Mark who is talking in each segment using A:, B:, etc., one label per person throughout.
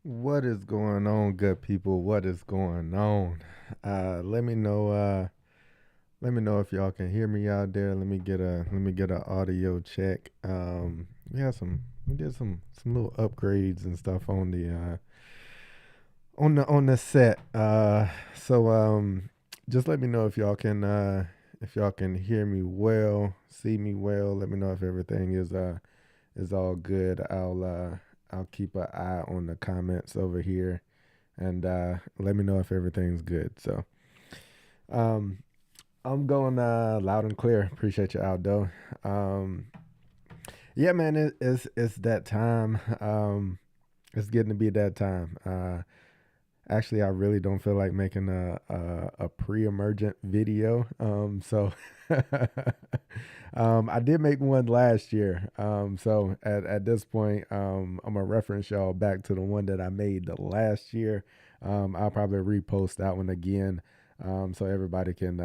A: What is going on, good people? What is going on? Let me know. Let me know if y'all can hear me out there. Let me get a audio check. We did some little upgrades and stuff on the set. Just let me know if y'all can hear me well, see me well. Let me know if everything is all good. I'll keep an eye on the comments over here and let me know if everything's good. Um, I'm going loud and clear. Appreciate you, Aldo. Um, yeah, man, it's that time. It's getting to be that time. Actually, I really don't feel like making a pre-emergent video. I did make one last year. So at this point, I'm gonna reference y'all back to the one that I made the last year. I'll probably repost that one again, so everybody can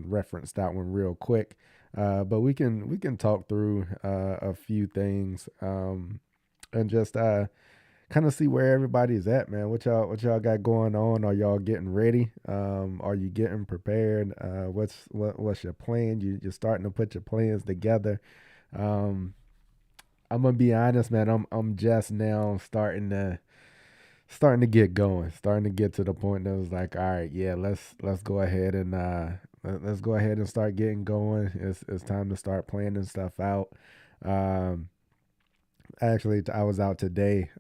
A: reference that one real quick. But we can talk through a few things, and just kind of see where everybody's at, man. What y'all got going on? Are y'all getting ready? Are you getting prepared? What's your plan? You're starting to put your plans together. Um, I'm gonna be honest, man. I'm just now starting to get going, starting to get to the point that was like, all right, yeah, let's go ahead and let's go ahead and start getting going. It's time to start planning stuff out. Um, Actually, I was out today,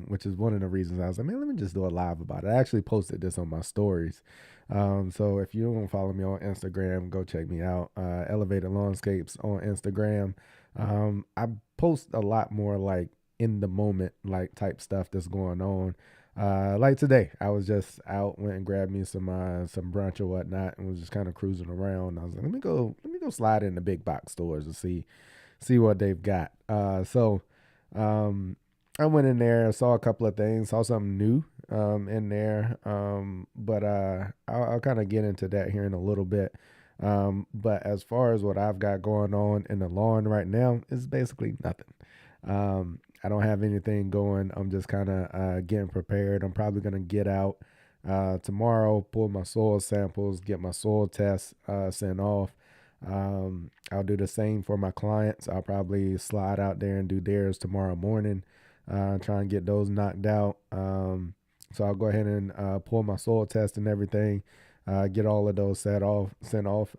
A: which is one of the reasons I was like, man, let me just do a live about it. I actually posted this on my stories. So if you don't follow me on Instagram, go check me out. Elevated Lawnscapes on Instagram. I post a lot more like in the moment, like type stuff that's going on. Like today, I was just out, went and grabbed me some brunch or whatnot, and was just kind of cruising around. I was like, let me go slide in the big box stores and see what they've got. Um, I went in there, saw a couple of things, saw something new in there. But I'll kind of get into that here in a little bit. But as far as what I've got going on in the lawn right now, it's basically nothing. I don't have anything going. I'm just kind of getting prepared. I'm probably gonna get out tomorrow, pull my soil samples, get my soil tests sent off. I'll do the same for my clients. I'll probably slide out there and do theirs tomorrow morning. Try and get those knocked out. So I'll go ahead and pull my soil test and everything. Get all of those sent off.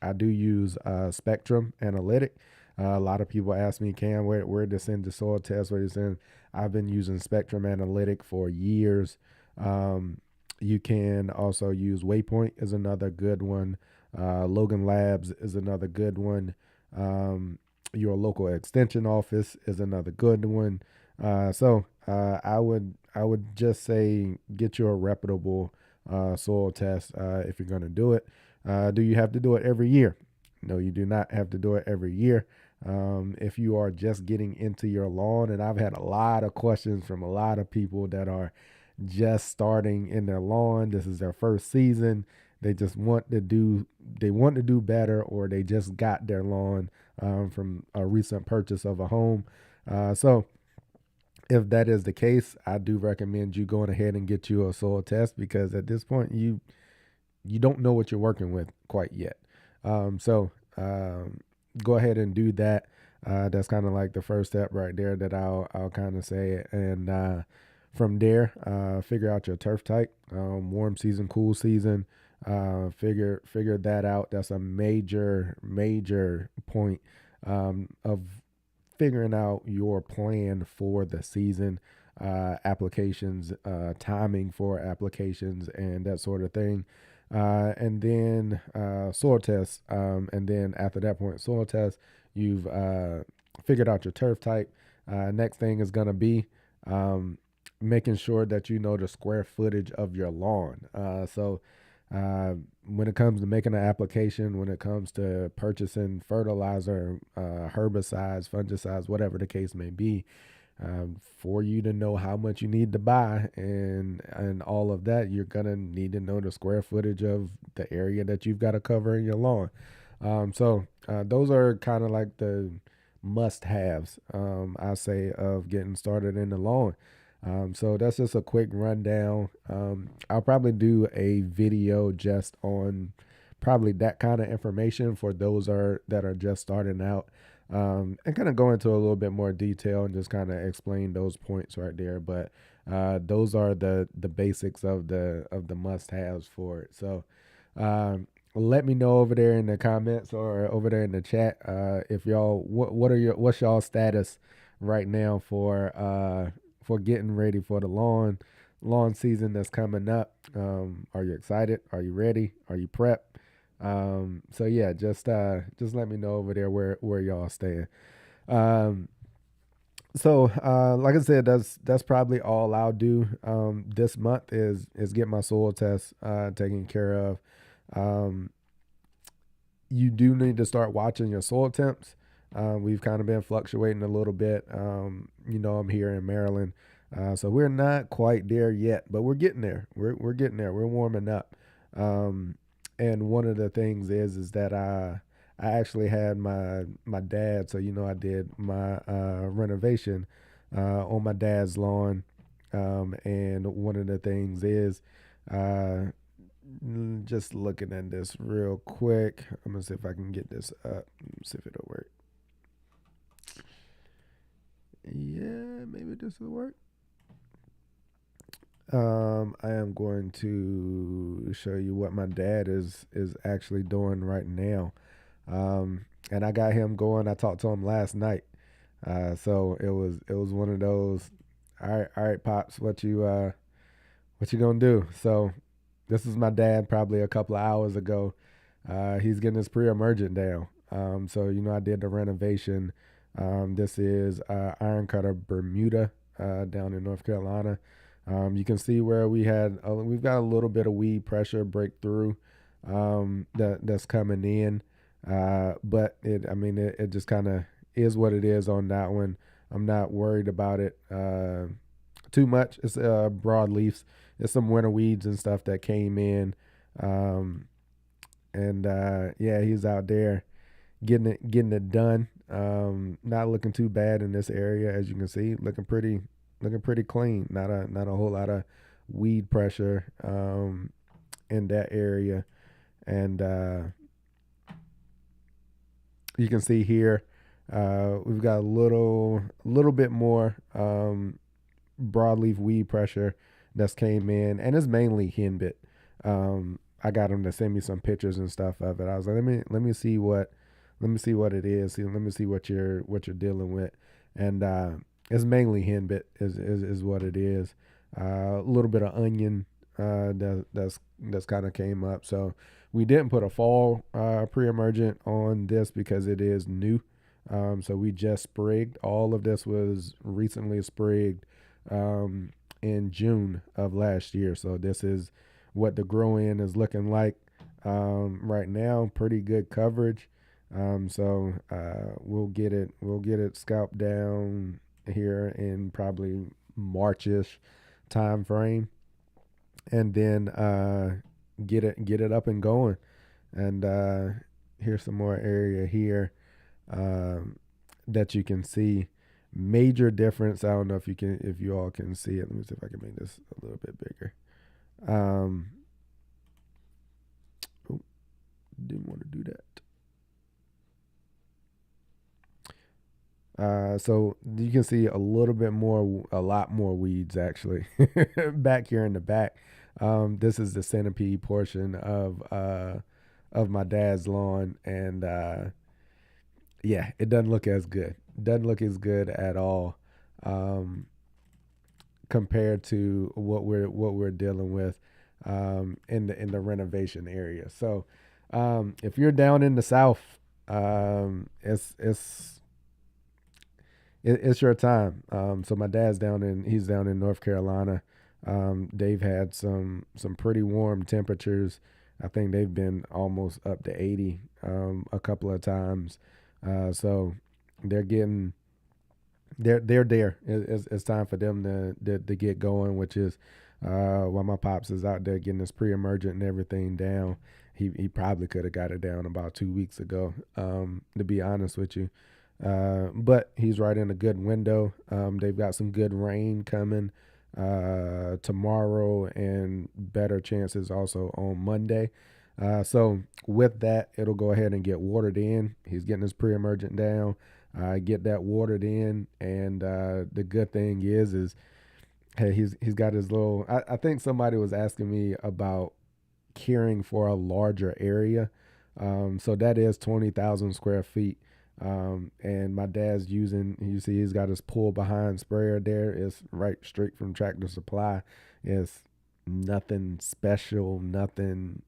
A: I do use Spectrum Analytic. A lot of people ask me, Cam, where to send the soil test? Where to send? I've been using Spectrum Analytic for years. You can also use Waypoint is another good one. Logan Labs is another good one. Your local extension office is another good one. I would just say get you a reputable soil test if you're going to do it. Do you have to do it every year? No, you do not have to do it every year. If you are just getting into your lawn, and I've had a lot of questions from a lot of people that are just starting in their lawn. This is their first season. They just want to do better, or they just got their lawn from a recent purchase of a home. So if that is the case, I do recommend you going ahead and get you a soil test, because at this point you don't know what you're working with quite yet. So go ahead and do that. That's kind of like the first step right there that I'll kind of say. And from there, figure out your turf type, warm season, cool season. Figure that out. That's a major point of figuring out your plan for the season, applications, timing for applications, and that sort of thing. And then soil test. And then after that point, soil test, you've figured out your turf type. Next thing is going to be making sure that you know the square footage of your lawn. Uh, when it comes to making an application, when it comes to purchasing fertilizer, herbicides, fungicides, whatever the case may be, for you to know how much you need to buy and all of that, you're gonna need to know the square footage of the area that you've got to cover in your lawn. Those are kind of like the must-haves, I say, of getting started in the lawn. So that's just a quick rundown. I'll probably do a video just on probably that kind of information for those that are just starting out, and kind of go into a little bit more detail and just kind of explain those points right there. But those are the basics of the must haves for it. So let me know over there in the comments or over there in the chat, if y'all what's y'all status right now for getting ready for the lawn season that's coming up. Are you excited? Are you ready? Are you prepped? So yeah, just let me know over there where y'all staying. Um, so like I said, that's probably all I'll do this month is get my soil test taken care of. Um, you do need to start watching your soil temps. We've kind of been fluctuating a little bit. I'm here in Maryland, so we're not quite there yet, but we're getting there. We're getting there. We're warming up. Um, and one of the things is that I actually had my dad. So I did my renovation on my dad's lawn, and one of the things is. Uh, just looking at this real quick. I'm gonna see if I can get this up. See if it'll work. Yeah, maybe this will work. I am going to show you what my dad is actually doing right now. And I got him going. I talked to him last night. So it was one of those. All right, pops. What you gonna do? So this is my dad probably a couple of hours ago. He's getting his pre-emergent down. So I did the renovation. This is Iron Cutter Bermuda down in North Carolina. You can see where we've got a little bit of weed pressure breakthrough that's coming in. But it just kind of is what it is on that one. I'm not worried about it too much. It's broadleafs. There's some winter weeds and stuff that came in. And yeah, he's out there getting it done. Not looking too bad in this area, as you can see. Looking pretty clean. Not a whole lot of weed pressure in that area. And you can see here we've got a little bit more broadleaf weed pressure that's came in, and it's mainly henbit. I got him to send me some pictures and stuff of it. I was like, let me see what it is. Let me see what you're dealing with, and it's mainly henbit is what it is. A little bit of onion that's kind of came up. So we didn't put a fall pre-emergent on this because it is new. So we just sprigged. All of this was recently sprigged in June of last year. So this is what the grow in is looking like right now. Pretty good coverage. So we'll get it scalped down here in probably Marchish time frame, and then get it up and going. And here's some more area here that you can see. Major difference. I don't know if you all can see it. Let me see if I can make this a little bit bigger. Didn't want to do that. So you can see a lot more weeds actually back here in the back. This is the centipede portion of my dad's lawn, and yeah, it doesn't look as good. Doesn't look as good at all compared to what we're dealing with in the renovation area. So if you're down in the South, it's your time. So my dad's he's down in North Carolina. They've had some pretty warm temperatures. I think they've been almost up to 80 a couple of times. So they're getting they're there. It's time for them to get going, which is while my pops is out there getting his pre-emergent and everything down. He probably could have got it down about 2 weeks ago, to be honest with you. But he's right in a good window. They've got some good rain coming tomorrow, and better chances also on Monday. So with that, it'll go ahead and get watered in. He's getting his pre-emergent down. Get that watered in, and the good thing is hey, he's got his little. I think somebody was asking me about caring for a larger area. So that is 20,000 square feet. And my dad's using, you see, he's got his pull behind sprayer there. It's right straight from Tractor Supply. It's nothing special, nothing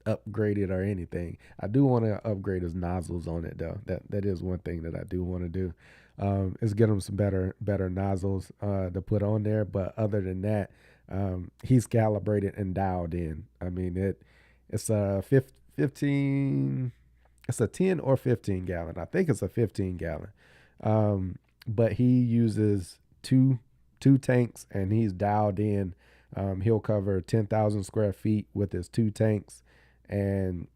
A: upgraded or anything. I do want to upgrade his nozzles on it though. That is one thing that I do want to do. Is get him some better nozzles to put on there. But other than that, he's calibrated and dialed in. I mean it's a 15. It's a 10 or 15 gallon. I think it's a 15 gallon. But he uses two tanks and he's dialed in. He'll cover 10,000 square feet with his two tanks, and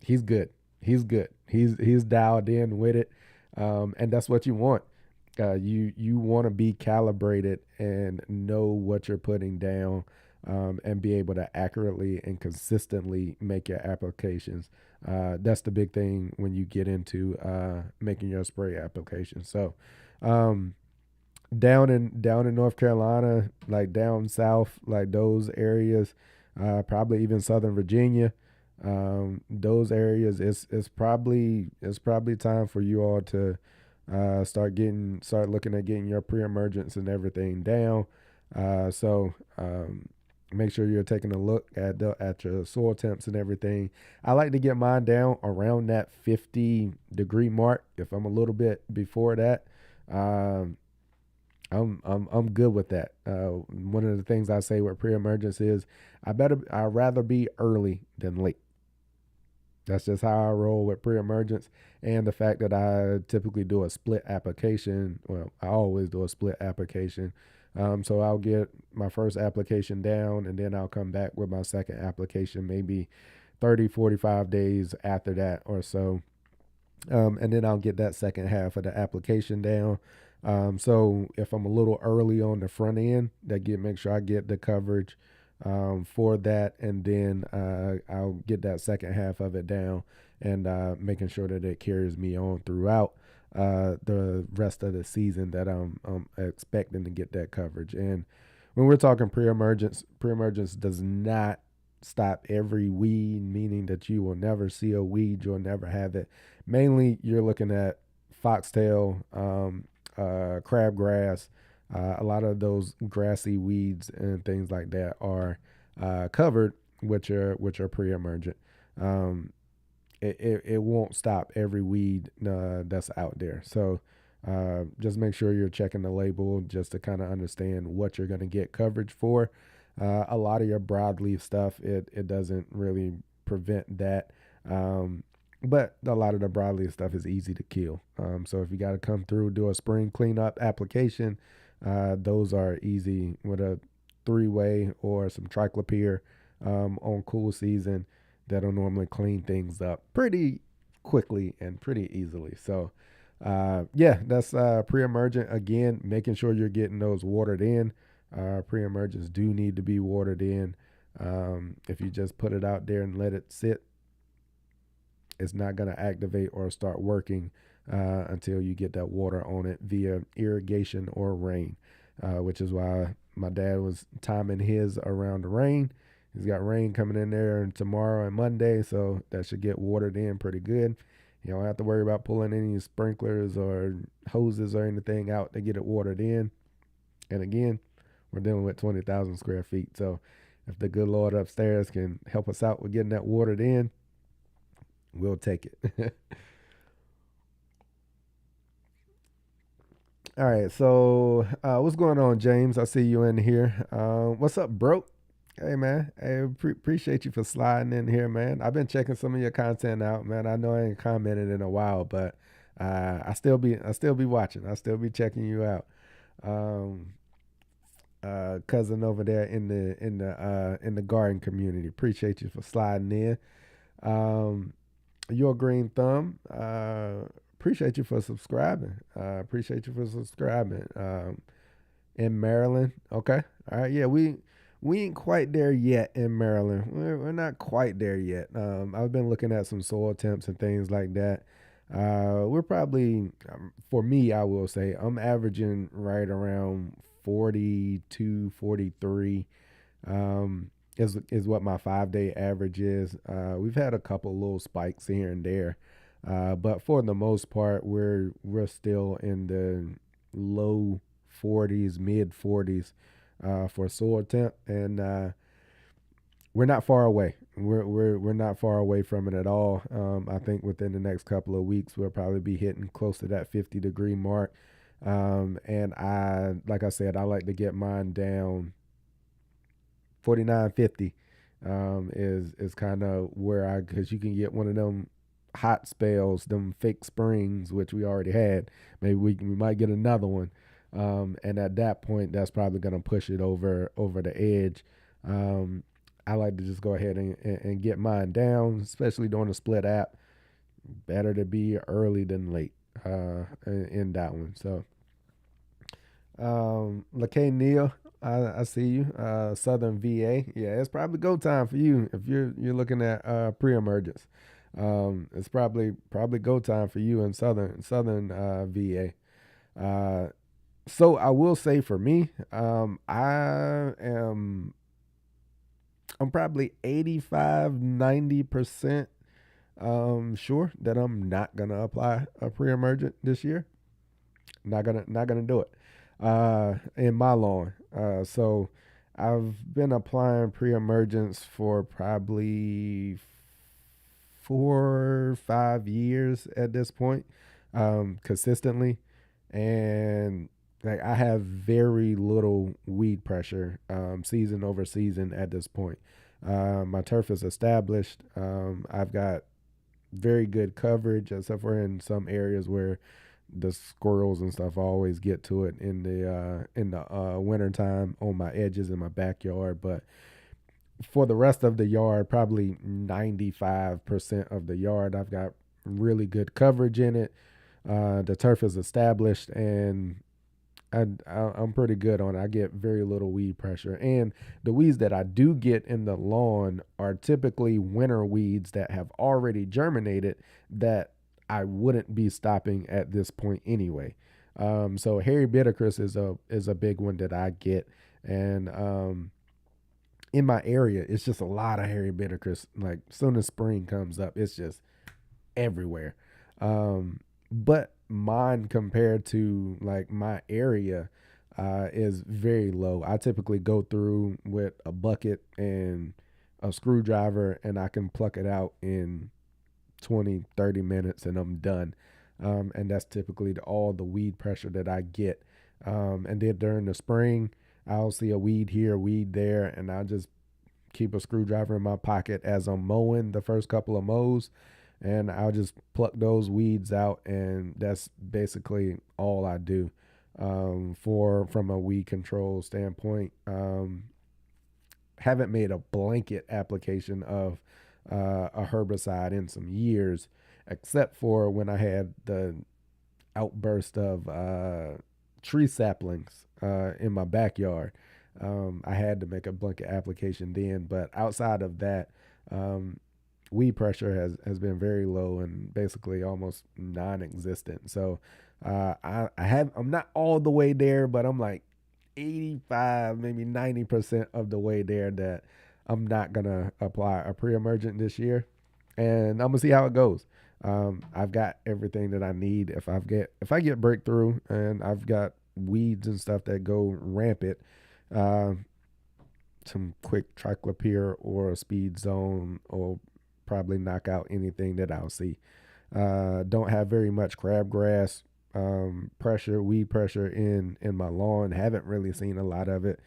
A: he's good. He's good. He's dialed in with it, and that's what you want. You want to be calibrated and know what you're putting down, and be able to accurately and consistently make your applications. That's the big thing when you get into making your spray application. So, um, down in North Carolina, like down south, like those areas, probably even Southern Virginia, those areas, it's probably time for you all to start looking at getting your pre-emergence and everything down. So make sure you're taking a look at your soil temps and everything. I like to get mine down around that 50-degree mark. If I'm a little bit before that, um, I'm good with that. One of the things I say with pre-emergence is I'd rather be early than late. That's just how I roll with pre-emergence, and the fact that I typically do a split application. Well, I always do a split application. So I'll get my first application down, and then I'll come back with my second application maybe 30, 45 days after that or so. And then I'll get that second half of the application down. So if I'm a little early on the front end, make sure I get the coverage for that, and then I'll get that second half of it down, and making sure that it carries me on throughout the rest of the season that I'm expecting to get that coverage. And when we're talking pre-emergence, pre-emergence does not stop every weed, meaning that you will never see a weed, you'll never have it. Mainly, you're looking at foxtail, crabgrass, a lot of those grassy weeds and things like that are covered with your pre-emergent. Um, it won't stop every weed that's out there. So just make sure you're checking the label just to kind of understand what you're going to get coverage for. A lot of your broadleaf stuff, it doesn't really prevent that. But a lot of the broadleaf stuff is easy to kill. So if you got to come through, do a spring cleanup application, those are easy with a three-way or some triclopyr on cool season. That'll normally clean things up pretty quickly and pretty easily. So yeah, that's pre-emergent. Again, making sure you're getting those watered in. Pre-emergents do need to be watered in. If you just put it out there and let it sit, it's not going to activate or start working until you get that water on it via irrigation or rain, which is why my dad was timing his around the rain. He's got rain coming in there tomorrow and Monday, so that should get watered in pretty good. You don't have to worry about pulling any sprinklers or hoses or anything out to get it watered in. And again, we're dealing with 20,000 square feet. So if the good Lord upstairs can help us out with getting that watered in, we'll take it. All right. So what's going on, James? I see you in here. What's up, bro? Hey, man. Hey, appreciate you for sliding in here, man. I've been checking some of your content out, man. I know I ain't commented in a while, but I still be watching. I still be checking you out. Um, Cousin over there in the garden community. Appreciate you for sliding in. Um, your green thumb. Appreciate you for subscribing. Appreciate you for subscribing. In Maryland. Okay. All right. Yeah, we ain't quite there yet in Maryland. We're not quite there yet. I've been looking at some soil temps and things like that. We're probably, for me, I will say, I'm averaging right around 42, 43. Is what my 5 day average is. We've had a couple little spikes here and there, but for the most part, we're still in the low 40s, mid 40s for soil temp, and we're not far away. We're not far away from it at all. I think within the next couple of weeks, we'll probably be hitting close to that 50-degree mark. And like I said, I like to get mine down 49, 50. Is kind of where because you can get one of them hot spells, them fake springs, which we already had. Maybe we might get another one. And at that point, that's probably going to push it over the edge. Um, I like to just go ahead and get mine down, especially during a split app. Better to be early than late in that one. So, LaKay Neal, I see you. Southern VA. Yeah, it's probably go time for you if you're looking at pre-emergence. It's probably go time for you in Southern VA. So I will say for me, I'm probably 85, 90% sure that I'm not gonna apply a pre-emergent this year. Not gonna do it in my lawn. So I've been applying pre-emergence for probably 4 or 5 years at this point, consistently, and like I have very little weed pressure season over season at this point. My turf is established. I've got very good coverage, except for in some areas where the squirrels and stuff always get to it in the winter time on my edges in my backyard. But for the rest of the yard, probably 95% of the yard, I've got really good coverage in it. The turf is established, and I'm pretty good on it. I get very little weed pressure, and the weeds that I do get in the lawn are typically winter weeds that have already germinated that I wouldn't be stopping at this point anyway. So hairy bittercress is a big one that I get, and in my area, it's just a lot of hairy bittercress. Like soon as spring comes up, it's just everywhere. But mine compared to like my area is very low. I typically go through with a bucket and a screwdriver, and I can pluck it out in 20, 30 minutes and I'm done. And that's typically all the weed pressure that I get. And then during the spring, I'll see a weed here, a weed there, and I'll just keep a screwdriver in my pocket as I'm mowing the first couple of mows, and I'll just pluck those weeds out, and that's basically all I do for from a weed control standpoint. Haven't made a blanket application of a herbicide in some years, except for when I had the outburst of tree saplings in my backyard. I had to make a blanket application then, but outside of that, weed pressure has been very low and basically almost non-existent. So I'm not all the way there, but I'm like 85, maybe 90% of the way there that I'm not gonna apply a pre-emergent this year, and I'm gonna see how it goes. I've got everything that I need. If I get breakthrough and I've got weeds and stuff that go rampant, uh, some quick triclopyr or a speed zone will probably knock out anything that I'll see. Don't have very much crabgrass pressure, weed pressure in my lawn. Haven't really seen a lot of it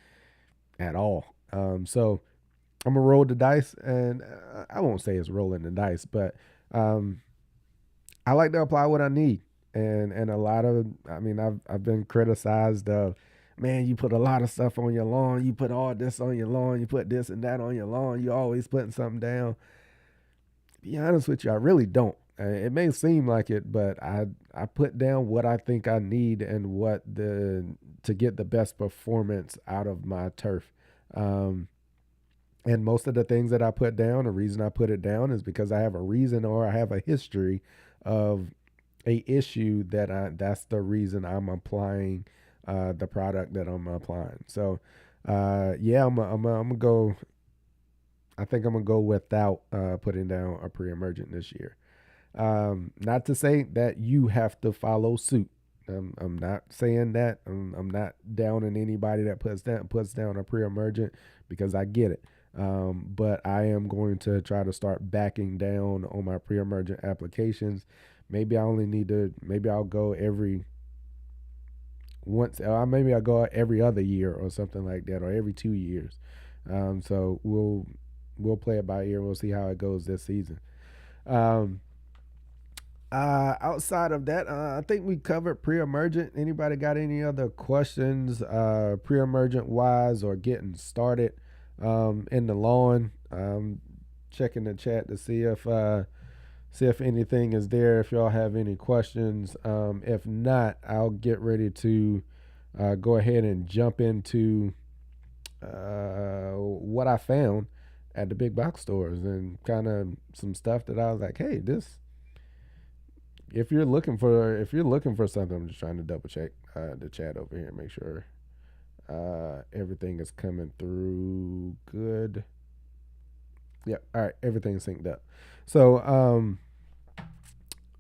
A: at all. So I'm gonna roll the dice, and I won't say it's rolling the dice, but um, I like to apply what I need, and a lot of, I mean, I've been criticized of, man, you put a lot of stuff on your lawn, you put all this on your lawn, you put this and that on your lawn, you always putting something down. To be honest with you, I really don't. It may seem like it, but I put down what I think I need and what to get the best performance out of my turf. Um, and most of the things that I put down, the reason I put it down is because I have a reason or I have a history of a issue that's the reason I'm applying the product that I'm applying. So yeah, I'm gonna go. I think I'm gonna go without putting down a pre-emergent this year. Not to say that you have to follow suit. I'm not saying that. I'm not downing anybody that puts down a pre-emergent because I get it. But I am going to try to start backing down on my pre-emergent applications. Maybe I only need to. Maybe I'll go every once. Maybe I'll go every other year or something like that, or every 2 years. So we'll play it by ear. We'll see how it goes this season. Um, Outside of that, I think we covered pre-emergent. Anybody got any other questions, pre-emergent wise or getting started in the lawn? Checking the chat to see if anything is there. If y'all have any questions, if not, I'll get ready to go ahead and jump into what I found at the big box stores and kind of some stuff that I was like, hey, this if you're looking for something, I'm just trying to double check the chat over here, make sure everything is coming through good. Yep. All right, everything's synced up. So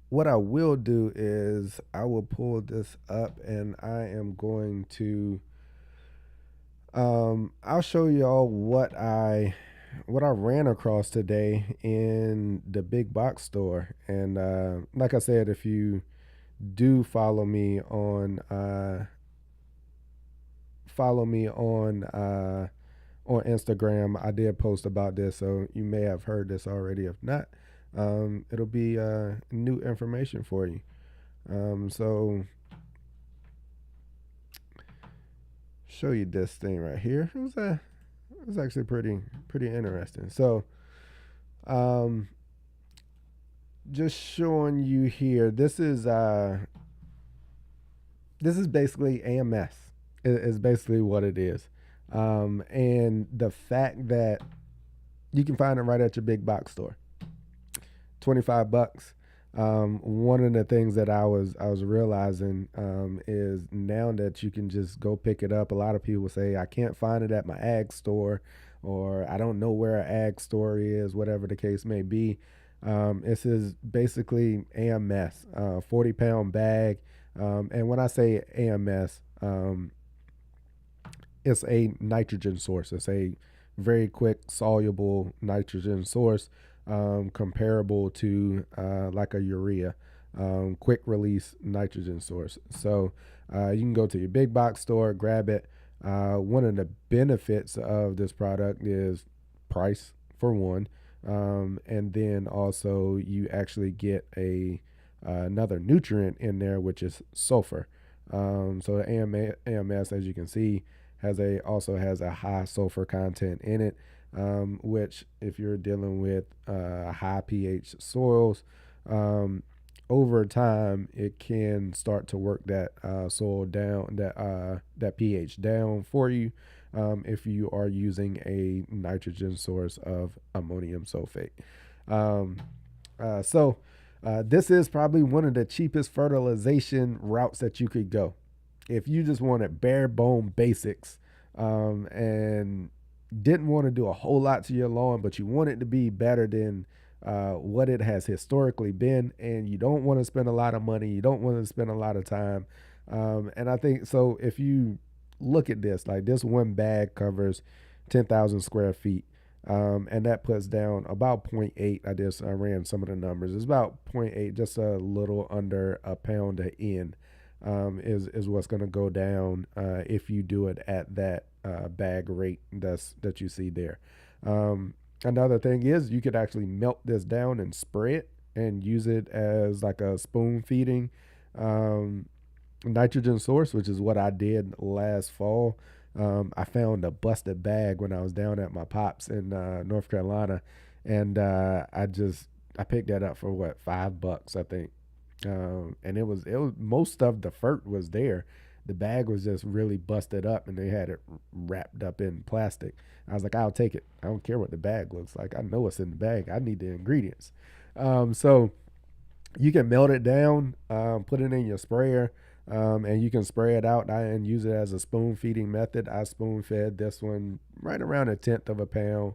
A: what I will do is I will pull this up and I am going to I'll show y'all what I ran across today in the big box store. And like I said, if you do follow me on Instagram, I did post about this, so you may have heard this already. If not, it'll be new information for you. So show you this thing right here. It was actually pretty interesting. So um, just showing you here. This is basically AMS. Is basically what it is. And the fact that you can find it right at your big box store, $25. One of the things that I was realizing is now that you can just go pick it up. A lot of people say I can't find it at my ag store, or I don't know where an ag store is, whatever the case may be. This is basically AMS, 40-pound bag. And when I say AMS, it's a nitrogen source. It's a very quick soluble nitrogen source, comparable to like a urea, quick release nitrogen source. So you can go to your big box store, grab it. One of the benefits of this product is price, for one, and then also you actually get another nutrient in there, which is sulfur. So the AMS, as you can see, also has a high sulfur content in it, which if you're dealing with high pH soils, over time it can start to work that soil down, that pH down for you, if you are using a nitrogen source of ammonium sulfate. So this is probably one of the cheapest fertilization routes that you could go if you just wanted bare bone basics, and didn't want to do a whole lot to your lawn, but you want it to be better than what it has historically been, and you don't want to spend a lot of money, you don't want to spend a lot of time. And I think so. If you look at this, like this one bag covers 10,000 square feet. And that puts down about 0.8. I ran some of the numbers. It's about 0.8, just a little under a pound a in, is what's going to go down if you do it at that bag rate that you see there. Another thing is you could actually melt this down and spray it and use it as like a spoon feeding nitrogen source, which is what I did last fall. I found a busted bag when I was down at my pops in North Carolina, and I picked that up for what, $5, I think. And it was most of the fert was there. The bag was just really busted up, and they had it wrapped up in plastic. I was like, I'll take it. I don't care what the bag looks like. I know what's in the bag. I need the ingredients. So you can melt it down, put it in your sprayer, and you can spray it out and use it as a spoon feeding method. I spoon fed this one right around a tenth of a pound,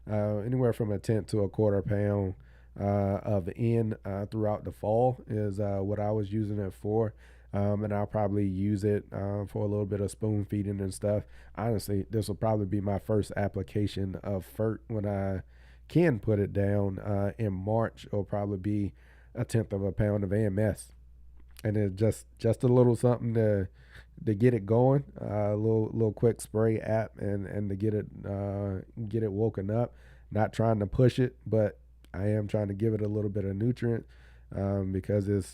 A: anywhere from a tenth to a quarter pound of N throughout the fall is what I was using it for. And I'll probably use it for a little bit of spoon feeding and stuff. Honestly, this will probably be my first application of FERT when I can put it down in March. It'll probably be a tenth of a pound of AMS, and it's just a little something to get it going, a little quick spray app, and to get it woken up. Not trying to push it, but I am trying to give it a little bit of nutrient because it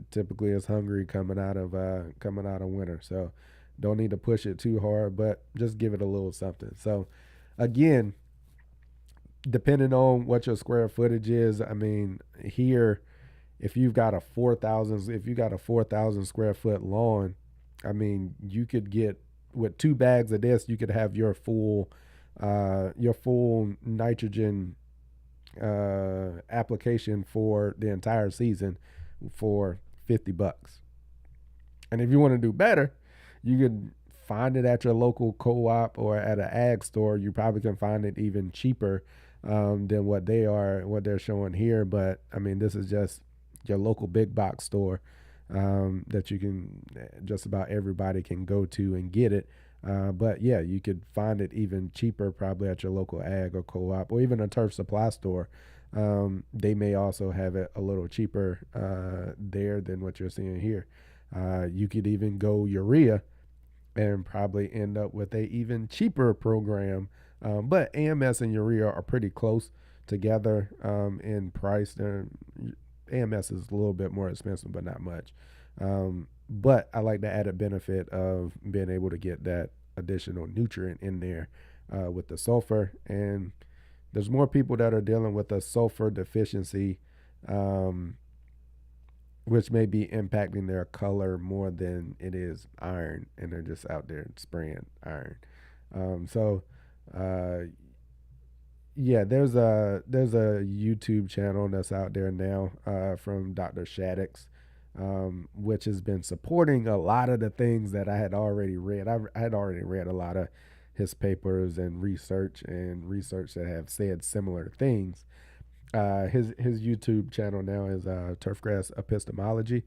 A: typically is hungry coming out of winter. So don't need to push it too hard, but just give it a little something. So again, depending on what your square footage is, I mean here if you've got a 4,000 square foot lawn, I mean you could get with 2 bags of this, you could have your full nitrogen application for the entire season for $50. And if you want to do better, you could find it at your local co-op or at an ag store. You probably can find it even cheaper than what they're showing here. But I mean, this is just your local big box store that you can just about everybody can go to and get it. But yeah, you could find it even cheaper probably at your local ag or co-op or even a turf supply store. They may also have it a little cheaper there than what you're seeing here. You could even go urea and probably end up with a even cheaper program. But AMS and urea are pretty close together in price. AMS is a little bit more expensive, but not much. But I like the added benefit of being able to get that additional nutrient in there with the sulfur. And there's more people that are dealing with a sulfur deficiency, which may be impacting their color more than it is iron, and they're just out there spraying iron. So yeah, there's a YouTube channel that's out there now from Dr. Shaddix, which has been supporting a lot of the things that I had already read. I had already read a lot of his papers and research that have said similar things. His YouTube channel now is Turfgrass Epistemology,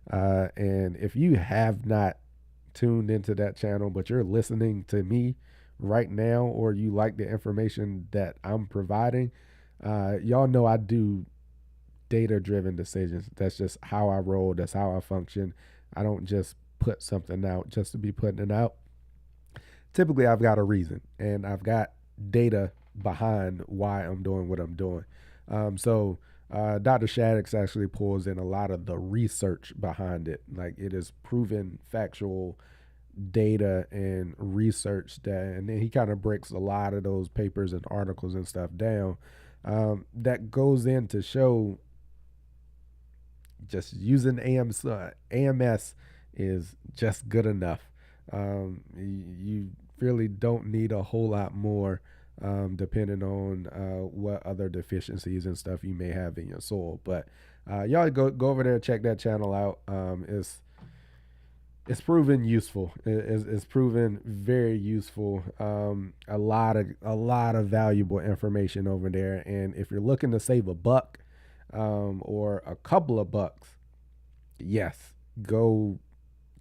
A: and if you have not tuned into that channel, but you're listening to me right now, or you like the information that I'm providing, y'all know I do data driven decisions. That's just how I roll. That's how I function. I don't just put something out just to be putting it out. Typically, I've got a reason and I've got data behind why I'm doing what I'm doing. Dr. Shaddix actually pulls in a lot of the research behind it. Like it is proven factual data and research and then he kind of breaks a lot of those papers and articles and stuff down that goes in to show just using AMS is just good enough. You really don't need a whole lot more depending on what other deficiencies and stuff you may have in your soil. But y'all go over there and check that channel out. It's proven useful. It's proven very useful. A lot of valuable information over there. And if you're looking to save a buck or a couple of bucks, yes, go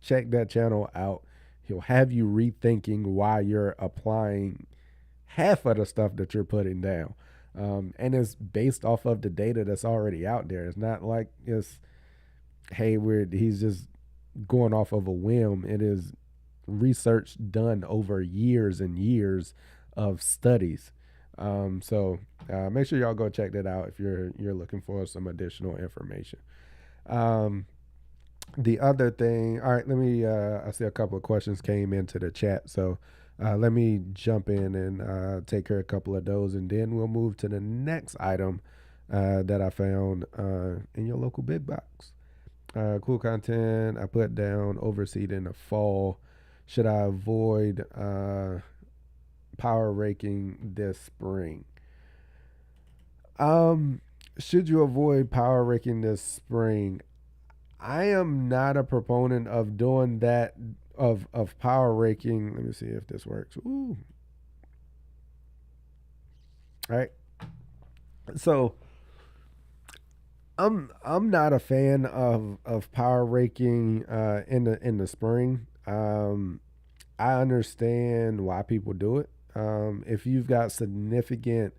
A: check that channel out. He'll have you rethinking why you're applying half of the stuff that you're putting down. And it's based off of the data that's already out there. It's not like it's he's just going off of a whim. It is research done over years and years of studies. Make sure y'all go check that out if you're looking for some additional information. The other thing, all right, let me I see a couple of questions came into the chat, so let me jump in and take care of a couple of those, and then we'll move to the next item that I found in your local big box. Cool content. I put down overseed in the fall. Should I avoid power raking this spring? Um, should you avoid power raking this spring? I am not a proponent of doing that of power raking. Let me see if this works. Ooh. All right. So I'm not a fan of power raking in the spring. I understand why people do it. If you've got significant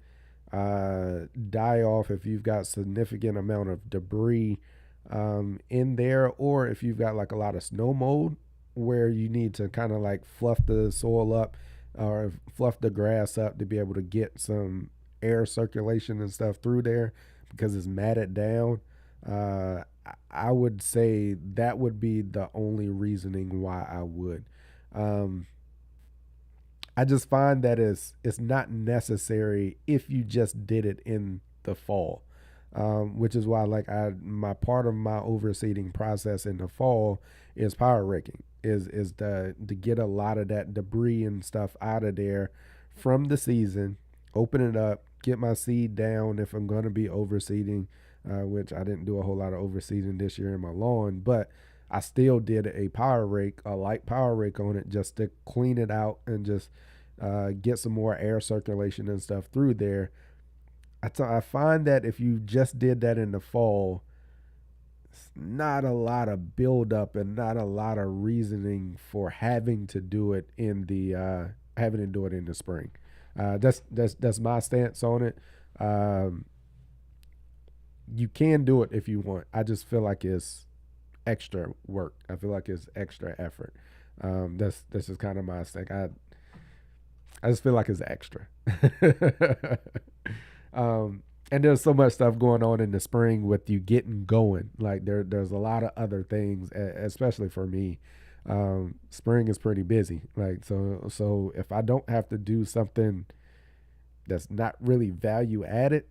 A: die off, if you've got significant amount of debris in there, or if you've got like a lot of snow mold where you need to kind of like fluff the soil up or fluff the grass up to be able to get some air circulation and stuff through there because it's matted down. I would say that would be the only reasoning why I would. Um, I just find that it's not necessary if you just did it in the fall, which is why like I my part of my overseeding process in the fall is power raking is to get a lot of that debris and stuff out of there from the season, open it up, get my seed down if I'm going to be overseeding, which I didn't do a whole lot of overseeding this year in my lawn, but I still did a power rake, a light power rake on it just to clean it out and just get some more air circulation and stuff through there. I find that if you just did that in the fall, it's not a lot of buildup and not a lot of reasoning for having to do it in the having to do it in the spring. That's my stance on it. Um, you can do it if you want. I just feel like it's extra work. I feel like it's extra effort. That's just kind of my stance. I just feel like it's extra. And there's so much stuff going on in the spring with you getting going. Like there's a lot of other things, especially for me. Spring is pretty busy. Like so if I don't have to do something that's not really value added,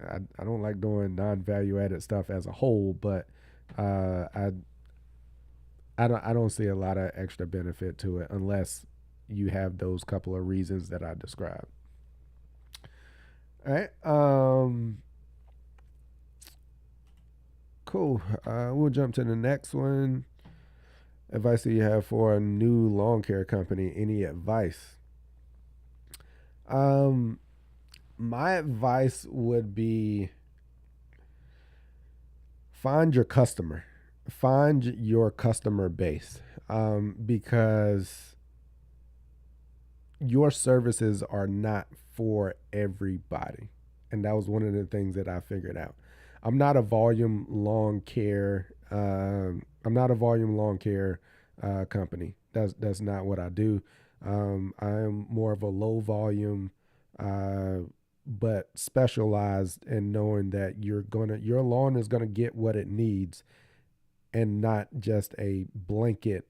A: I don't like doing non value added stuff as a whole. But uh, I I don't see a lot of extra benefit to it unless you have those couple of reasons that I described. All right. Cool. We'll jump to the next one. Advice that you have for a new lawn care company. Any advice? Um, my advice would be find your customer. Find your customer base. Because your services are not for everybody. And that was one of the things that I figured out. I'm not a volume lawn care. I'm not a volume lawn care company. That's not what I do. I am more of a low volume, uh, but specialized in knowing that your lawn is gonna get what it needs, and not just a blanket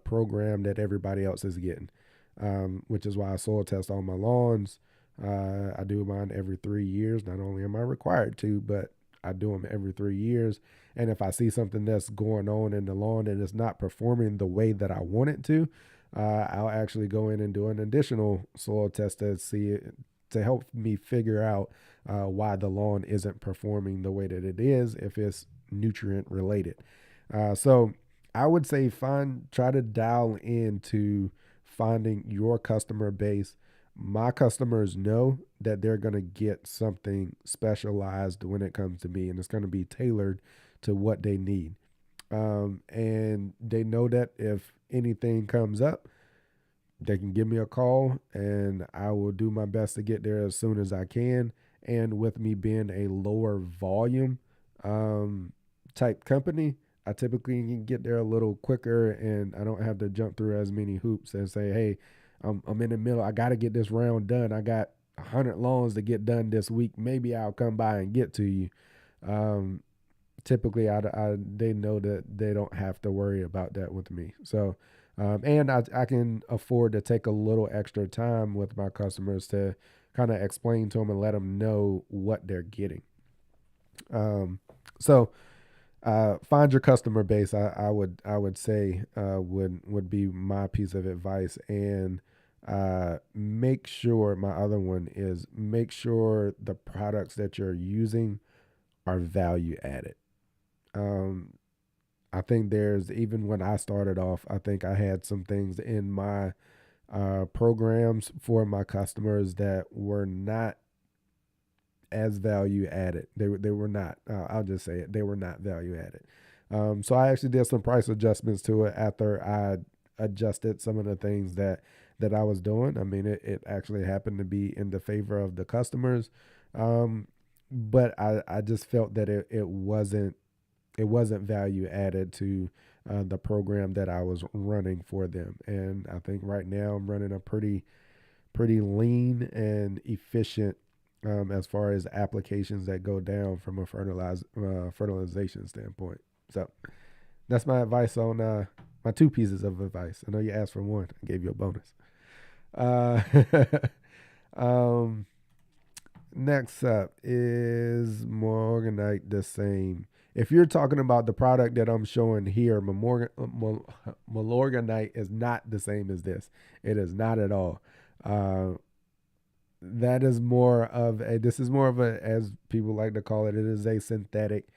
A: program that everybody else is getting. Which is why I soil test all my lawns. I do mine every 3 years. Not only am I required to, but I do them every 3 years. And if I see something that's going on in the lawn and it's not performing the way that I want it to, I'll actually go in and do an additional soil test to see to help me figure out why the lawn isn't performing the way that it is if it's nutrient related. So I would say try to dial into finding your customer base. My customers know that they're going to get something specialized when it comes to me, and it's going to be tailored to what they need. And they know that if anything comes up, they can give me a call and I will do my best to get there as soon as I can. And with me being a lower volume um, type company, I typically can get there a little quicker and I don't have to jump through as many hoops and say, hey, I'm in the middle. I got to get this round done. I got 100 lawns to get done this week. Maybe I'll come by and get to you. Um, Typically, they know that they don't have to worry about that with me. So, and I can afford to take a little extra time with my customers to kind of explain to them and let them know what they're getting. Um, so Find your customer base. I would say would be my piece of advice, and make sure my other one is make sure the products that you're using are value added. Um, I think there's even when I started off, I think I had some things in my programs for my customers that were not as value added. They were not. I'll just say it. They were not value added. So I actually did some price adjustments to it after I adjusted some of the things that I was doing. I mean, it actually happened to be in the favor of the customers, um, but I just felt that it wasn't value added to the program that I was running for them. And I think right now I'm running a pretty lean and efficient as far as applications that go down from a fertilization standpoint. So that's my advice on my two pieces of advice. I know you asked for one. I gave you a bonus. Uh, um, Next up is Morganite the same. If you're talking about the product that I'm showing here, Milorganite is not the same as this. It is not at all. Uh, that is more of a, this is more of a, as people like to call it, it is a synthetic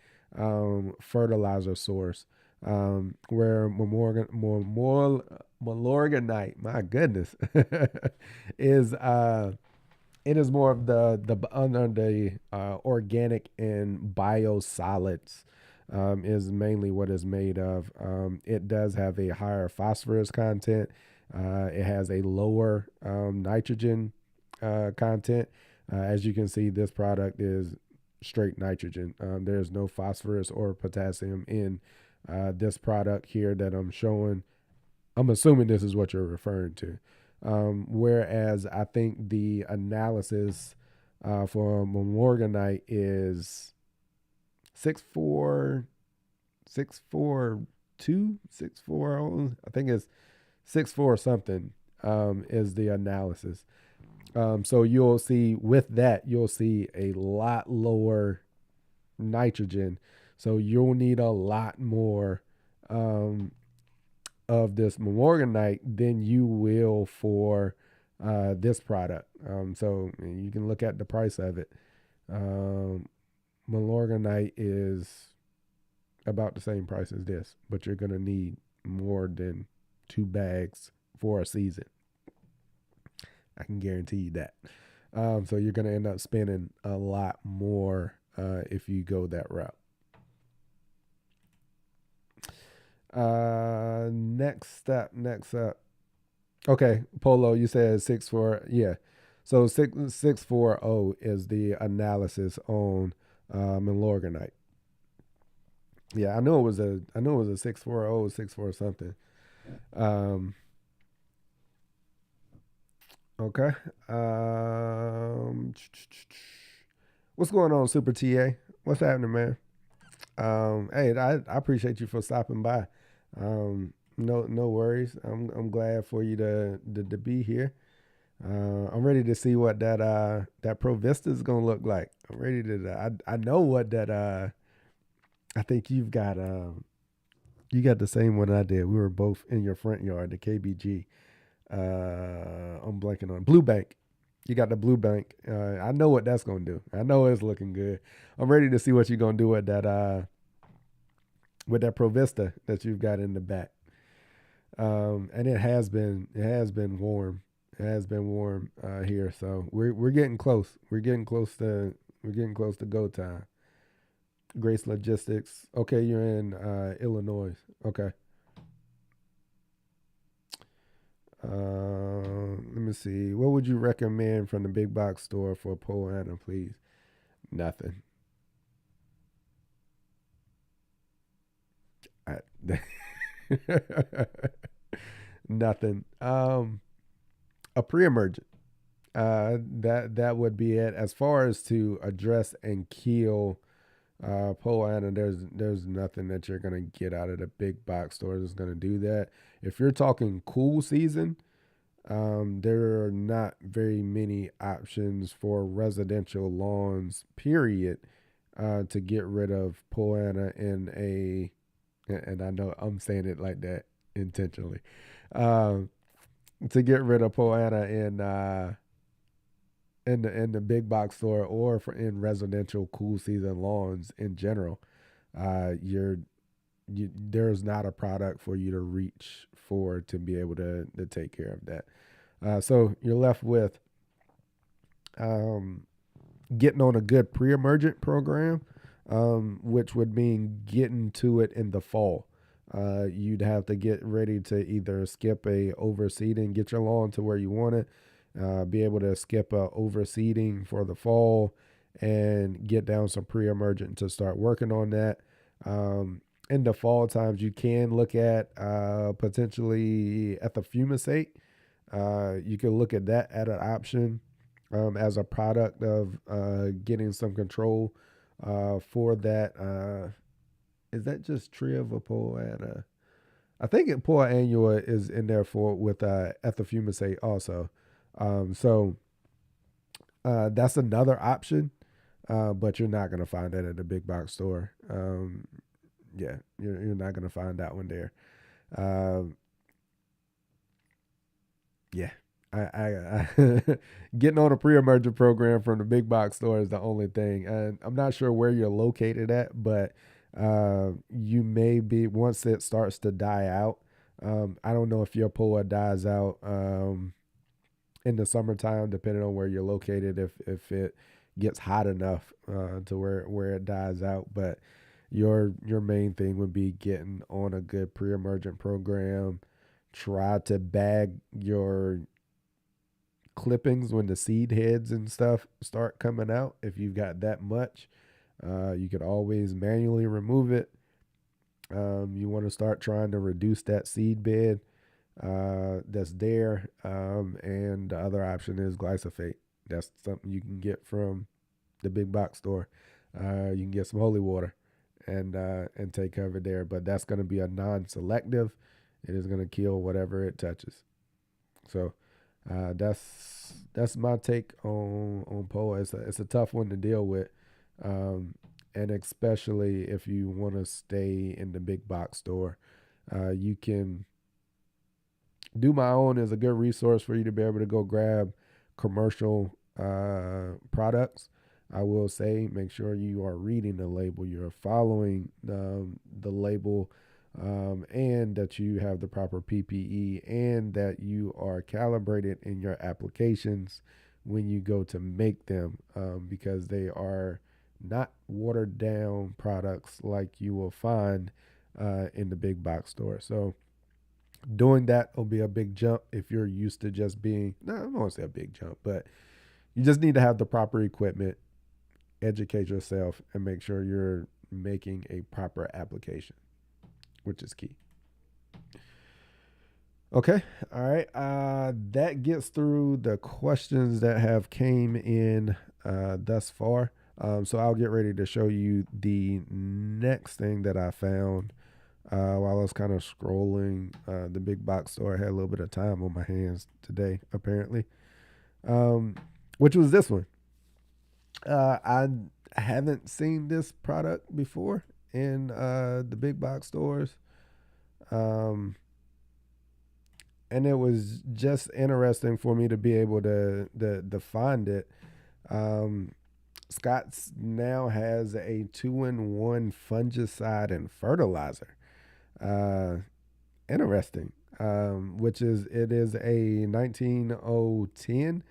A: fertilizer source. Where Milorganite, my goodness, is it is more of the under the organic and biosolids, is mainly what it's made of. It does have a higher phosphorus content. It has a lower nitrogen content. As you can see, this product is straight nitrogen. There's no phosphorus or potassium in this product here that I'm showing. I'm assuming this is what you're referring to. Whereas I think the analysis for Morganite is 6.4, 6.42, 6.40. I think it's 6.4 something is the analysis. So you'll see with that, you'll see a lot lower nitrogen. So you'll need a lot more um, of this Morganite than you will for this product. So you can look at the price of it. Um, Milorganite is about the same price as this, but you're going to need more than 2 bags for a season. I can guarantee you that. So you're going to end up spending a lot more if you go that route. Next up. Okay, Polo, you said 6.4. Yeah. So 6.40 is the analysis on Milorganite. Yeah, I know it was a 6.40, 6.4 something. Um, okay. Um, what's going on, Super TA? What's happening, man? Hey, I appreciate you for stopping by. No worries. I'm glad for you to be here. I'm ready to see what that Pro Vista is gonna look like. I'm ready to. I know what that. I think you got the same one I did. We were both in your front yard, the KBG. I'm blanking on Blue Bank. You got the Blue Bank. I know what that's gonna do. I know it's looking good. I'm ready to see what you're gonna do with that Pro Vista that you've got in the back. And it has been warm. It has been warm here, so we're getting close. We're getting close to go time. Grace Logistics. Okay, you're in Illinois. Okay. Let me see. What would you recommend from the big box store for Poe Anna, please? Nothing. I, Nothing. A pre-emergent. That would be it. As far as to address and kill Poe Anna, there's nothing that you're gonna get out of the big box stores that's gonna do that. If you're talking cool season, there are not very many options for residential lawns. Period. to get rid of poana and I know I'm saying it like that intentionally, um, to get rid of poana in the big box store or for in residential cool season lawns in general. You're there's not a product for you to reach for to be able to take care of that. So you're left with um, getting on a good pre-emergent program, which would mean getting to it in the fall. You'd have to get ready to either skip a overseeding, get your lawn to where you want it, be able to skip a overseeding for the fall, and get down some pre-emergent to start working on that. In the fall times, you can look at potentially at the fumicate. You can look at that at an option as a product of getting some control for that. Is that just Triavapol and I think it Poa annua is in there for with ethofumicate also. So that's another option, but you're not gonna find that at the big box store. Yeah, you're not gonna find that one there. Um, yeah, I getting on a pre-emergent program from the big box store is the only thing, and I'm not sure where you're located at, but you may be once it starts to die out. I don't know if your POA dies out in the summertime, depending on where you're located. If it gets hot enough to where it dies out, but your main thing would be getting on a good pre-emergent program. Try to bag your clippings when the seed heads and stuff start coming out. If you've got that much, you could always manually remove it. You want to start trying to reduce that seed bed that's there. And the other option is glyphosate. That's something you can get from the big box store. You can get some holy water and take cover there, but that's going to be a non-selective. It is going to kill whatever it touches. So that's my take on POA. It's a tough one to deal with, and especially if you want to stay in the big box store, you can do my own is a good resource for you to be able to go grab commercial products. I will say, make sure you are reading the label, you're following the label, and that you have the proper PPE and that you are calibrated in your applications when you go to make them, because they are not watered down products like you will find in the big box store. So doing that will be a big jump if you're used to just being, no, I don't want to say a big jump, but you just need to have the proper equipment, educate yourself, and make sure you're making a proper application, which is key. Okay. All right. That gets through the questions that have came in thus far. So I'll get ready to show you the next thing that I found while I was kind of scrolling the big box store. I had a little bit of time on my hands today, apparently, um, which was this one. I haven't seen this product before in the big box stores. Um, and it was just interesting for me to be able to find it. Um, Scott's now has a 2-in-1 fungicide and fertilizer. Uh, Interesting. Which is it is a 19010.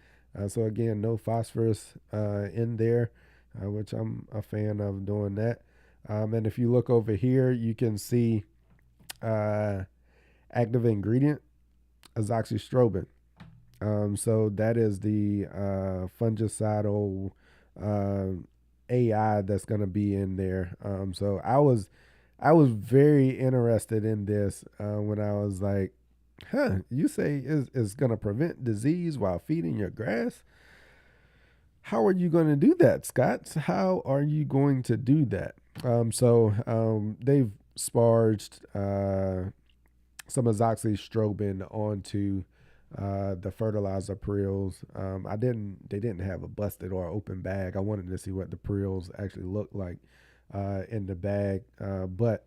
A: So again, no phosphorus in there, which I'm a fan of doing that. And if you look over here, you can see active ingredient azoxystrobin. So that is the fungicidal uh, AI that's going to be in there. So I was very interested in this when I was like, huh, you say is going to prevent disease while feeding your grass? How are you going to do that, Scott? How are you going to do that? They've sparged some azoxystrobin onto the fertilizer prills. They didn't have a busted or open bag. I wanted to see what the prills actually looked like in the bag. But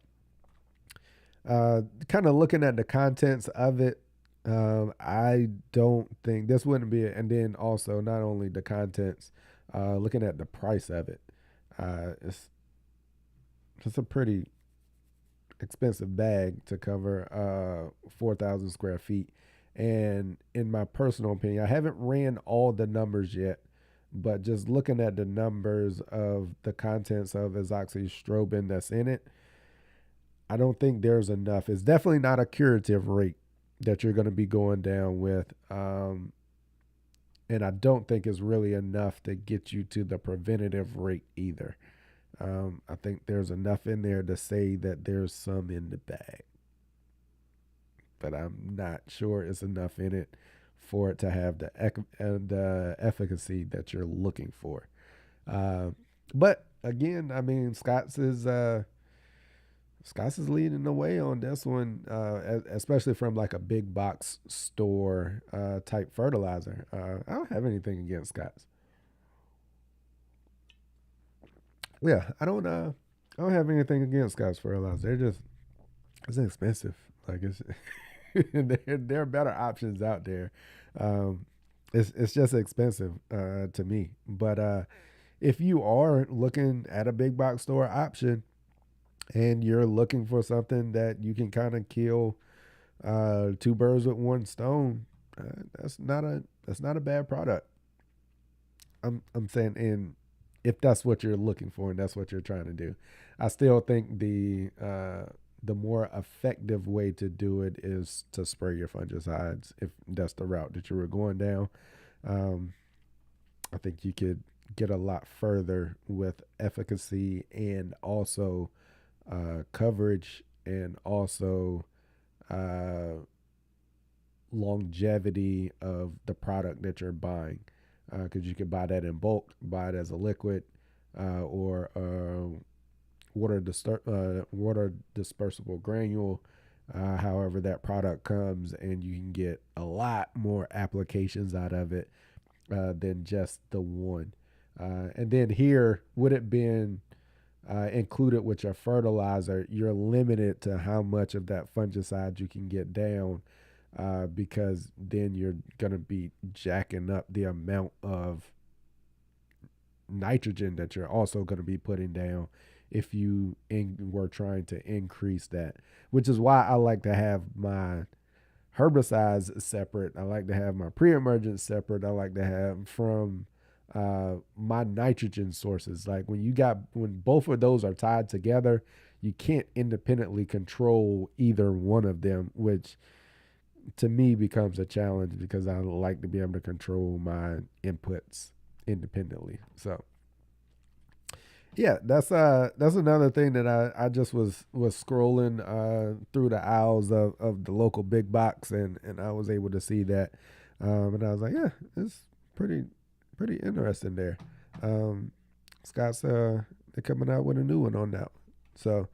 A: kind of looking at the contents of it, I don't think this wouldn't be it. And then also not only the contents, looking at the price of it, it's a pretty expensive bag to cover 4,000 square feet. And in my personal opinion, I haven't ran all the numbers yet, but just looking at the numbers of the contents of azoxystrobin that's in it, I don't think there's enough. It's definitely not a curative rate that you're going to be going down with. And I don't think it's really enough to get you to the preventative rate either. I think there's enough in there to say that there's some in the bag, but I'm not sure it's enough in it for it to have the efficacy that you're looking for. Uh, but again, I mean, Scott's is leading the way on this one, especially from like a big box store type fertilizer. I don't have anything against Scott's. Yeah, I don't have anything against Scott's fertilizer. It's expensive. Like it's there are better options out there. Um, it's just expensive to me. But if you are looking at a big box store option and you're looking for something that you can kind of kill two birds with one stone, that's not a bad product. I'm saying, and if that's what you're looking for and that's what you're trying to do, I still think the more effective way to do it is to spray your fungicides if that's the route that you were going down. Um, I think you could get a lot further with efficacy and also coverage and also uh, longevity of the product that you're buying. Because you could buy that in bulk, buy it as a liquid, or water dispersible granule. However, that product comes, and you can get a lot more applications out of it than just the one. And then here, would it been included with your fertilizer, you're limited to how much of that fungicide you can get down because then you're going to be jacking up the amount of nitrogen that you're also going to be putting down if you were trying to increase that, which is why I like to have my herbicides separate. I like to have my pre-emergents separate. I like to have from my nitrogen sources. Like when both of those are tied together, you can't independently control either one of them, which to me becomes a challenge because I like to be able to control my inputs independently. So yeah, that's another thing that I just was scrolling through the aisles of the local big box and I was able to see that. And I was like, yeah, it's pretty interesting there. Um, Scott's they're coming out with a new one on that. So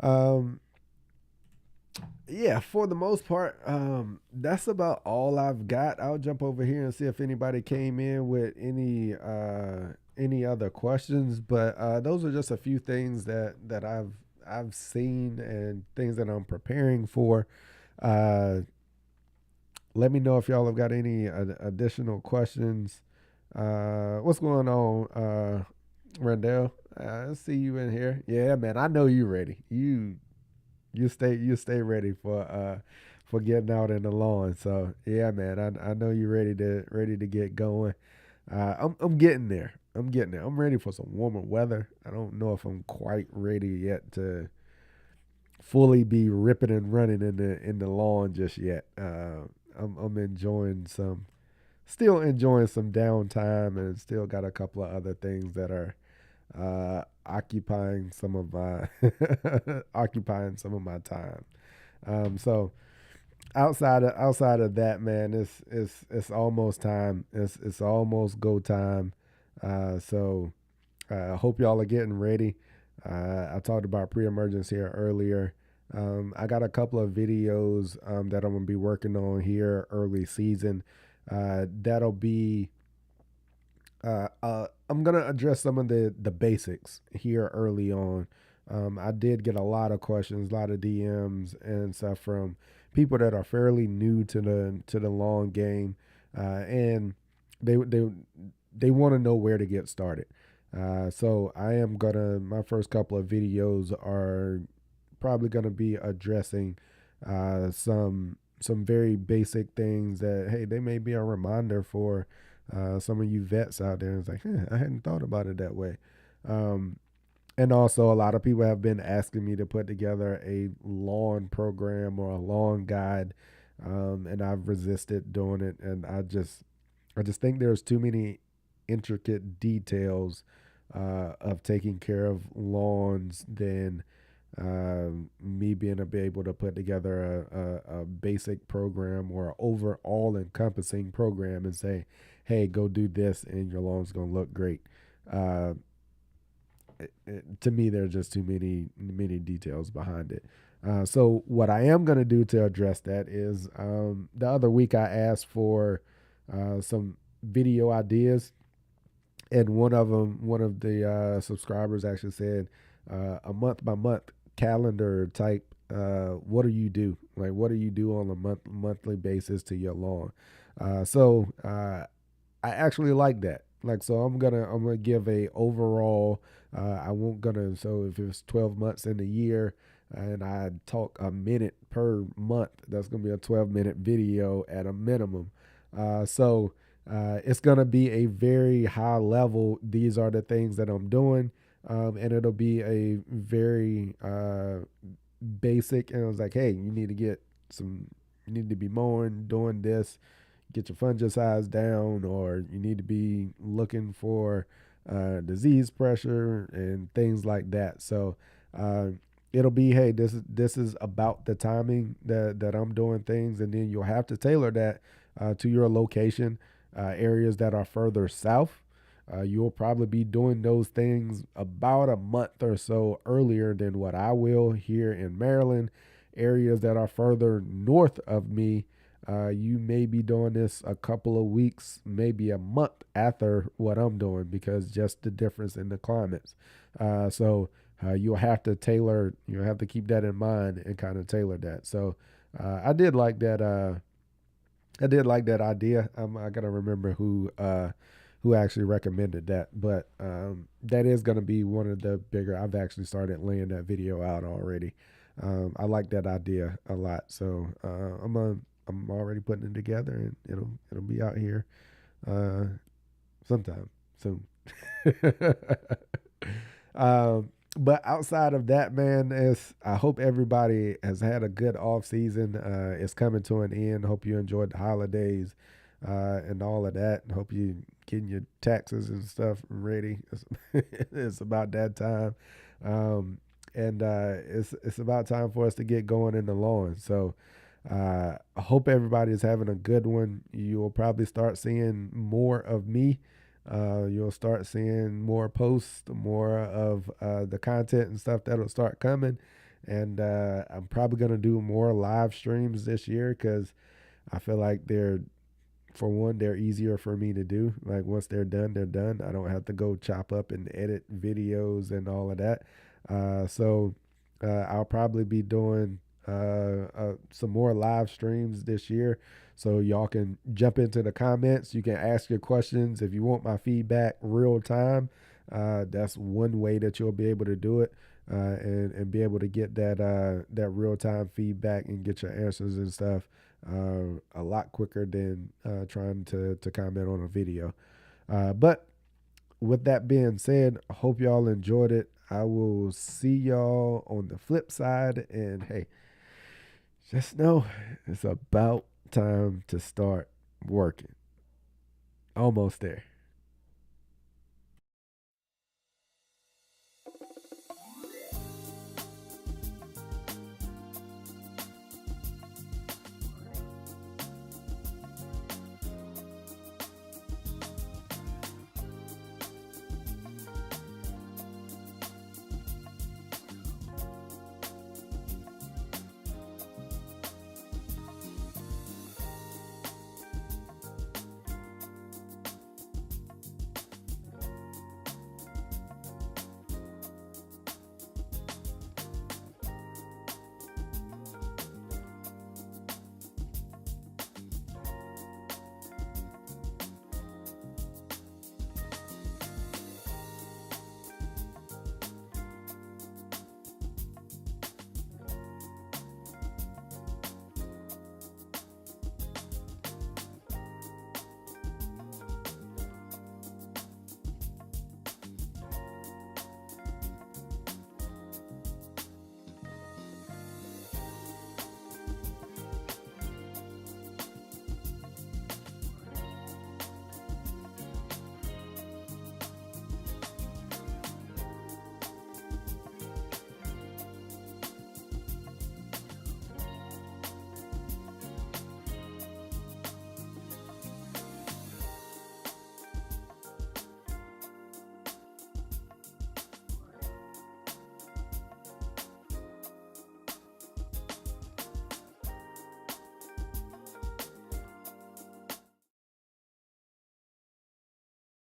A: um, yeah, for the most part, that's about all I've got. I'll jump over here and see if anybody came in with any other questions. But those are just a few things that I've seen and things that I'm preparing for. Uh, Let me know if y'all have got any additional questions. What's going on, Rendell? I see you in here. Yeah, man, I know you ready. You stay ready for getting out in the lawn. So yeah, man, I know you're ready to get going. I'm getting there. I'm getting there. I'm ready for some warmer weather. I don't know if I'm quite ready yet to fully be ripping and running in the lawn just yet. I'm enjoying still enjoying some downtime, and still got a couple of other things that are occupying some of my occupying some of my time. So outside of that, man, it's almost time. It's almost go time. So I hope y'all are getting ready. I talked about pre-emergence here earlier. I got a couple of videos that I'm gonna be working on here early season. That'll be I'm gonna address some of the basics here early on. I did get a lot of questions, a lot of DMs and stuff from people that are fairly new to the long game, and they want to know where to get started. So I am gonna my first couple of videos are probably gonna be addressing some very basic things that hey they may be a reminder for some of you vets out there. It's like, I hadn't thought about it that way. Um, and also, a lot of people have been asking me to put together a lawn program or a lawn guide, and I've resisted doing it. And I just think there's too many intricate details of taking care of lawns than me being able to put together a basic program or an overall encompassing program and say, hey, go do this and your lawn's going to look great. Uh, to me, there's just too many details behind it. So what I am going to do to address that is the other week I asked for some video ideas, and one of the subscribers actually said a month by month calendar type. What do you do? Like, what do you do on a monthly basis to your lawn? I actually like that. Like, so I'm gonna give a overall. I won't gonna so if it's 12 months in a year, and I talk a minute per month, that's gonna be a 12-minute video at a minimum. It's gonna be a very high level. These are the things that I'm doing, and it'll be a very basic. And I was like, hey, you need to get some. You need to be mowing, doing this, get your fungicides down, or you need to be looking for disease pressure and things like that. So uh, it'll be, hey, this is about the timing that I'm doing things, and then you'll have to tailor that to your location. Areas that are further south, you'll probably be doing those things about a month or so earlier than what I will here in Maryland. Areas that are further north of me, you may be doing this a couple of weeks, maybe a month after what I'm doing because just the difference in the climates. You'll have to tailor, you'll have to keep that in mind and kind of tailor that. So I did like that. I did like that idea. I gotta remember who actually recommended that, but that is gonna be one of the bigger. I've actually started laying that video out already. I like that idea a lot, so I'm already putting it together, and it'll be out here uh, sometime soon. um, but outside of that, man, I hope everybody has had a good off season. It's coming to an end. Hope you enjoyed the holidays and all of that. Hope you getting your taxes and stuff ready. It's about that time. And it's about time for us to get going in the lawn. So I hope everybody is having a good one. You'll probably start seeing more of me. You'll start seeing more posts, more of the content and stuff that'll start coming. And I'm probably going to do more live streams this year because I feel like for one, they're easier for me to do. Like once they're done, they're done. I don't have to go chop up and edit videos and all of that. I'll probably be doing some more live streams this year. So y'all can jump into the comments. You can ask your questions. If you want my feedback real time, that's one way that you'll be able to do it. And be able to get that real time feedback and get your answers and stuff a lot quicker than trying to comment on a video. But with that being said, I hope y'all enjoyed it. I will see y'all on the flip side. And hey, just know it's about time to start working. Almost there.